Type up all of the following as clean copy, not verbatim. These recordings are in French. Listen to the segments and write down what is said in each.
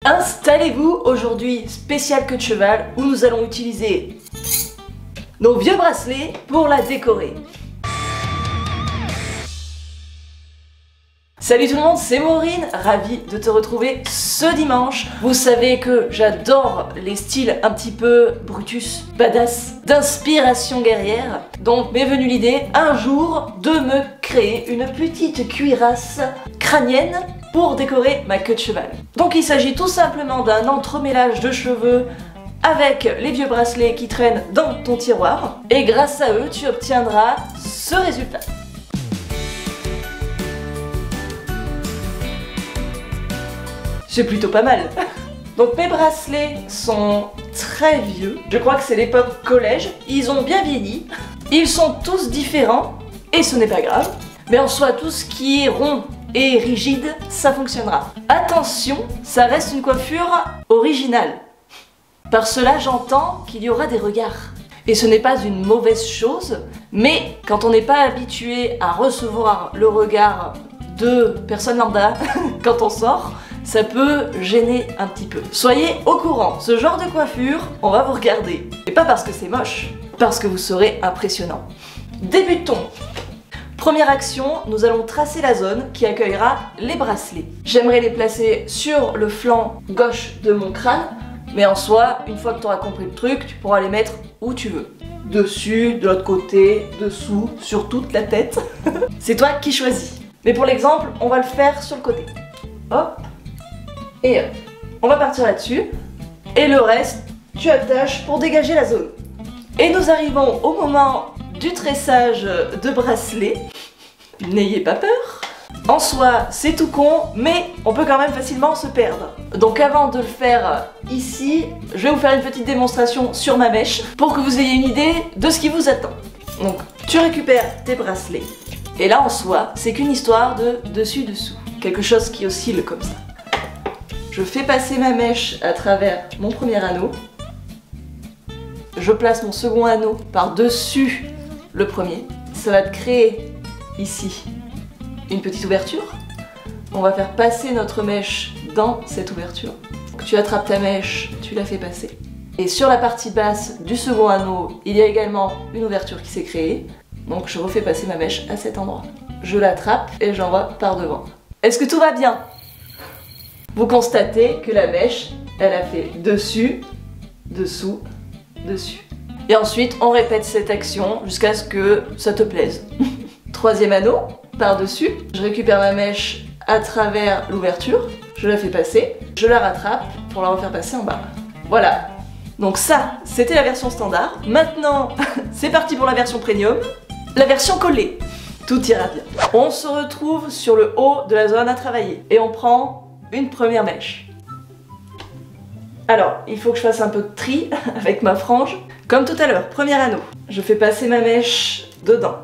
Installez-vous, aujourd'hui spécial queue de cheval où nous allons utiliser nos vieux bracelets pour la décorer. Salut tout le monde, c'est Maureen, ravie de te retrouver ce dimanche. Vous savez que j'adore les styles un petit peu Brutus, badass, d'inspiration guerrière. Donc m'est venue l'idée un jour de me créer une petite cuirasse crânienne pour décorer ma queue de cheval. Donc il s'agit tout simplement d'un entremêlage de cheveux avec les vieux bracelets qui traînent dans ton tiroir. Et grâce à eux, tu obtiendras ce résultat. C'est plutôt pas mal. Donc mes bracelets sont très vieux. Je crois que c'est l'époque collège. Ils ont bien vieilli. Ils sont tous différents et ce n'est pas grave. Mais en soi, tout ce qui est rond et rigide, ça fonctionnera. Attention, ça reste une coiffure originale. Par cela, j'entends qu'il y aura des regards. Et ce n'est pas une mauvaise chose, mais quand on n'est pas habitué à recevoir le regard de personnes lambda quand on sort, ça peut gêner un petit peu. Soyez au courant, ce genre de coiffure, on va vous regarder. Et pas parce que c'est moche, parce que vous serez impressionnant. Débutons. Première action, nous allons tracer la zone qui accueillera les bracelets. J'aimerais les placer sur le flanc gauche de mon crâne, mais en soi, une fois que tu auras compris le truc, tu pourras les mettre où tu veux. Dessus, de l'autre côté, dessous, sur toute la tête. C'est toi qui choisis. Mais pour l'exemple, on va le faire sur le côté. Hop. Et hop. On va partir là-dessus. Et le reste, tu attaches pour dégager la zone. Et nous arrivons au moment du tressage de bracelet. N'ayez pas peur. En soi, c'est tout con, mais on peut quand même facilement se perdre. Donc avant de le faire ici, je vais vous faire une petite démonstration sur ma mèche pour que vous ayez une idée de ce qui vous attend. Donc, tu récupères tes bracelets. Et là, en soi, c'est qu'une histoire de dessus-dessous. Quelque chose qui oscille comme ça. Je fais passer ma mèche à travers mon premier anneau. Je place mon second anneau par-dessus le premier. Ça va te créer ici une petite ouverture. On va faire passer notre mèche dans cette ouverture. Donc, tu attrapes ta mèche, tu la fais passer. Et sur la partie basse du second anneau, il y a également une ouverture qui s'est créée. Donc je refais passer ma mèche à cet endroit. Je l'attrape et j'envoie par devant. Est-ce que tout va bien? Vous constatez que la mèche, elle a fait dessus, dessous, dessus. Et ensuite, on répète cette action jusqu'à ce que ça te plaise. Troisième anneau, par-dessus. Je récupère ma mèche à travers l'ouverture. Je la fais passer. Je la rattrape pour la refaire passer en bas. Voilà. Donc ça, c'était la version standard. Maintenant, c'est parti pour la version premium. La version collée. Tout ira bien. On se retrouve sur le haut de la zone à travailler. Et on prend une première mèche. Alors, il faut que je fasse un peu de tri avec ma frange. Comme tout à l'heure, premier anneau. Je fais passer ma mèche dedans.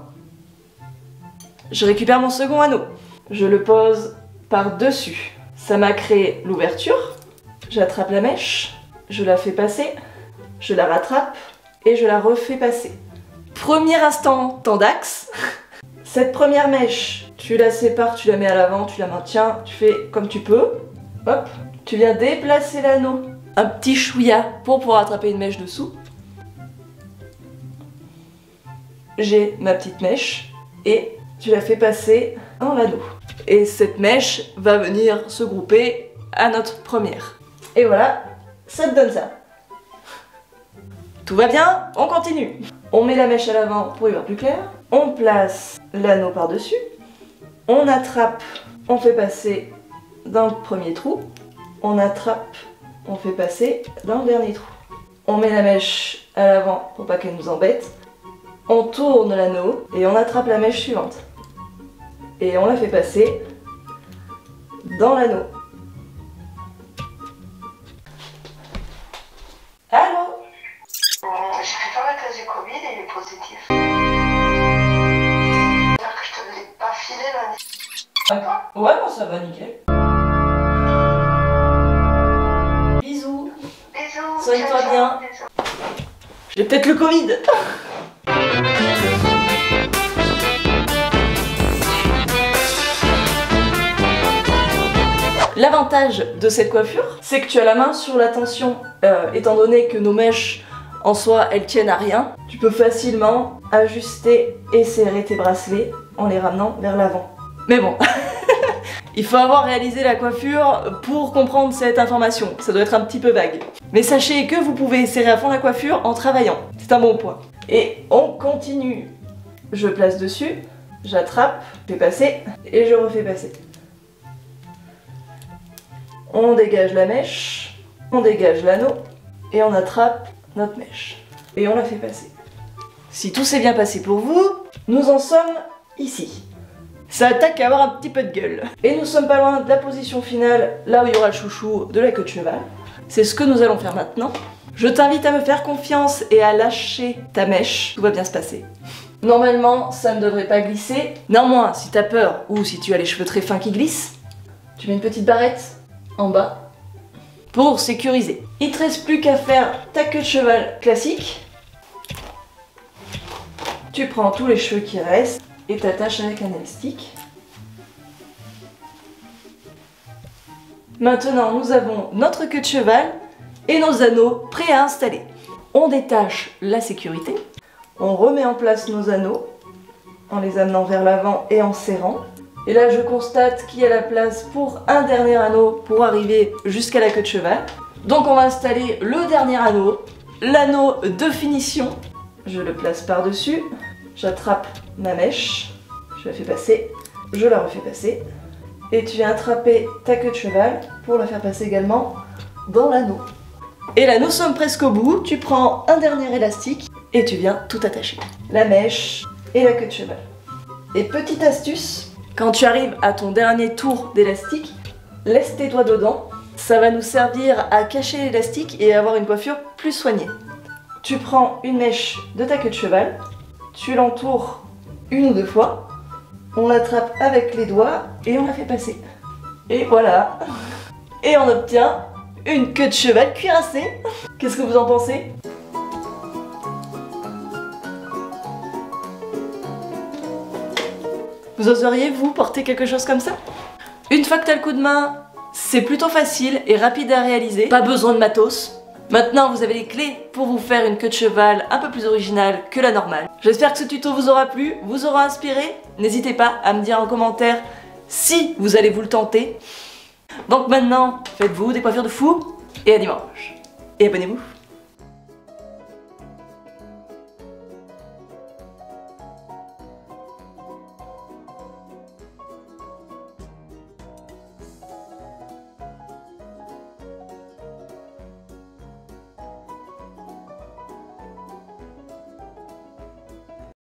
Je récupère mon second anneau. Je le pose par-dessus. Ça m'a créé l'ouverture. J'attrape la mèche. Je la fais passer. Je la rattrape. Et je la refais passer. Premier instant, temps d'axe. Cette première mèche, tu la sépares, tu la mets à l'avant, tu la maintiens, tu fais comme tu peux. Hop, tu viens déplacer l'anneau un petit chouïa pour pouvoir attraper une mèche dessous. J'ai ma petite mèche et tu la fais passer dans l'anneau. Et cette mèche va venir se grouper à notre première. Et voilà, ça te donne ça. Tout va bien, on continue. On met la mèche à l'avant pour y voir plus clair. On place l'anneau par-dessus. On attrape, on fait passer dans le premier trou. On attrape, on fait passer dans le dernier trou. On met la mèche à l'avant pour pas qu'elle nous embête. On tourne l'anneau et on attrape la mèche suivante. Et on la fait passer dans l'anneau. Allô? J'ai fait faire la thèse du Covid et il est positif. C'est-à-dire que je te l'ai pas filé lundi. Ouais, bon, ça va nickel. Bisous. Bisous. Soigne-toi ciao, bien. bisous. J'ai peut-être le Covid. L'avantage de cette coiffure, c'est que tu as la main sur la tension, étant donné que nos mèches en soi elles tiennent à rien. Tu peux facilement ajuster et serrer tes bracelets en les ramenant vers l'avant. Mais bon, il faut avoir réalisé la coiffure pour comprendre cette information, ça doit être un petit peu vague. Mais sachez que vous pouvez serrer à fond la coiffure en travaillant, c'est un bon point. Et on continue. Je place dessus, j'attrape, je fais passer et je refais passer. On dégage la mèche, on dégage l'anneau et on attrape notre mèche. Et on la fait passer. Si tout s'est bien passé pour vous, nous en sommes ici. Ça attaque à avoir un petit peu de gueule. Et nous sommes pas loin de la position finale, là où il y aura le chouchou de la queue de cheval. C'est ce que nous allons faire maintenant. Je t'invite à me faire confiance et à lâcher ta mèche, tout va bien se passer. Normalement, ça ne devrait pas glisser. Néanmoins, si t'as peur ou si tu as les cheveux très fins qui glissent, tu mets une petite barrette en bas pour sécuriser. Il te reste plus qu'à faire ta queue de cheval classique. Tu prends tous les cheveux qui restent et t'attaches avec un élastique. Maintenant, nous avons notre queue de cheval et nos anneaux prêts à installer. On détache la sécurité, on remet en place nos anneaux en les amenant vers l'avant et en serrant. Et là, je constate qu'il y a la place pour un dernier anneau pour arriver jusqu'à la queue de cheval. Donc on va installer le dernier anneau, l'anneau de finition. Je le place par-dessus, j'attrape ma mèche, je la fais passer, je la refais passer. Et tu viens attraper ta queue de cheval pour la faire passer également dans l'anneau. Et là, nous sommes presque au bout. Tu prends un dernier élastique et tu viens tout attacher. La mèche et la queue de cheval. Et petite astuce, quand tu arrives à ton dernier tour d'élastique, laisse tes doigts dedans. Ça va nous servir à cacher l'élastique et à avoir une coiffure plus soignée. Tu prends une mèche de ta queue de cheval, tu l'entoures une ou deux fois, on l'attrape avec les doigts et on la fait passer. Et voilà. Et on obtient une queue de cheval cuirassée. Qu'est-ce que vous en pensez ? Vous oseriez, vous, porter quelque chose comme ça ? Une fois que t'as le coup de main, c'est plutôt facile et rapide à réaliser. Pas besoin de matos. Maintenant, vous avez les clés pour vous faire une queue de cheval un peu plus originale que la normale. J'espère que ce tuto vous aura plu, vous aura inspiré. N'hésitez pas à me dire en commentaire si vous allez vous le tenter. Donc maintenant, faites-vous des coiffures de fou et à dimanche. Et abonnez-vous.